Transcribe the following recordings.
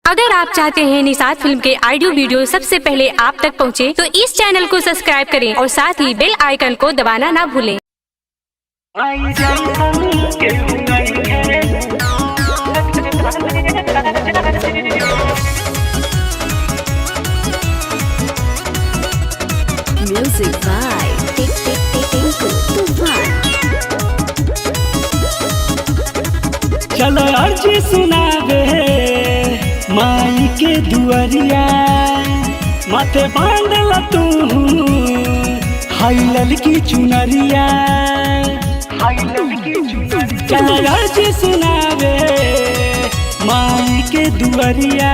अगर आप चाहते हैं निषाद फिल्म के ऑडियो वीडियो सबसे पहले आप तक पहुंचे, तो इस चैनल को सब्सक्राइब करें और साथ ही बेल आइकन को दबाना ना भूलें। Music by Tinku Tufan। चलो अर्जी सुनावे माई के दुआरिया, माथे बांधल तू हाई ललकी चुनरिया। चलो अर्जी सुनावे माई के दुआरिया,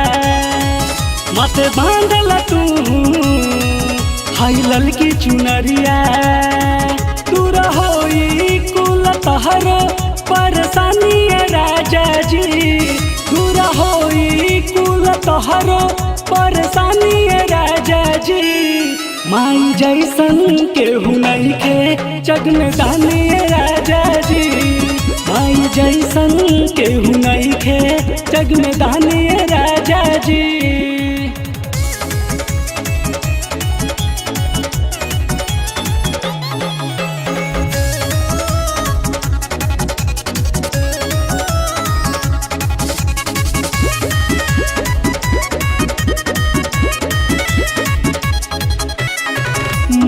माथे बांधल तू हाई ललकी चुनरिया। दूर होई कुल तहरो परेशानी राजा जी, दूर होई कुल तोहरो परेशानी राजा जी। माई जैसन केहू नहीं के जग में दानी राजा जी, माई जैसन केहू नहीं के जग में दानी राजा जी।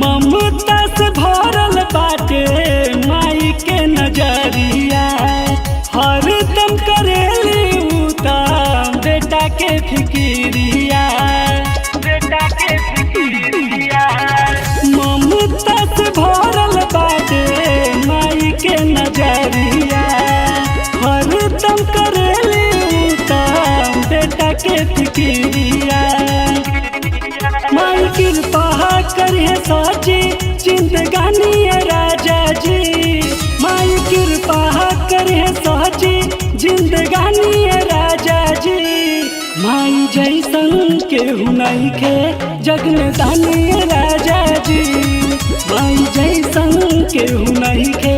ममता से भरल बाटे माई के नजरिया, हर दम करेली उता बेटा के फिकिरिया, बेटा के फिकिरिया। ममता से भरल बाटे माई के नजरिया, हर दम करेली उता बेटा के फिकिरिया। माई कृपा करिए साची जिंदगानी राजा जी, माई कृपा करिए साची जिंदगानी राजा जी। माई जैसन केहू नहीं के जग में दानी राजा जी, माई जैसन केहू नहीं के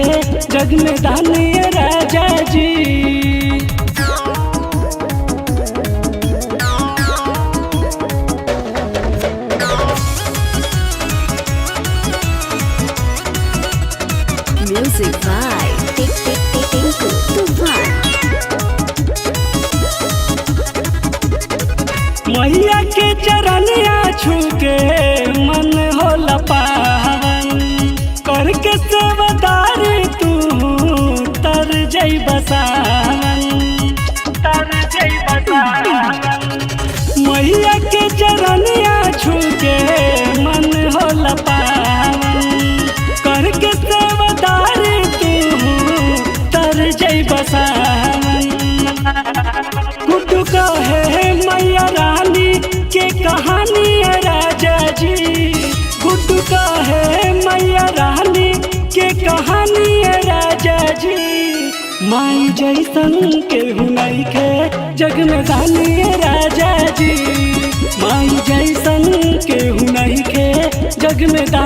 जग में दानी राजा जी। Music by Tinku Tufan। मैया के चरनिया छू के मन होला पावन, करके सेवदारी तू तर जई बसावन, तर जई बसावन। मैया के चरनिया छू के मन होला पावन, करके सेवदारी तू तर जई बसावन। गुड्डू कहे मैया रानी के कहानी राजा जी, गुड्डू कहे मैया रानी के कहानी राजा जी। माई जैसन केहू नहीं के जग में दानी राजा जी, माई जैसन केहू नहीं के जग में दानी।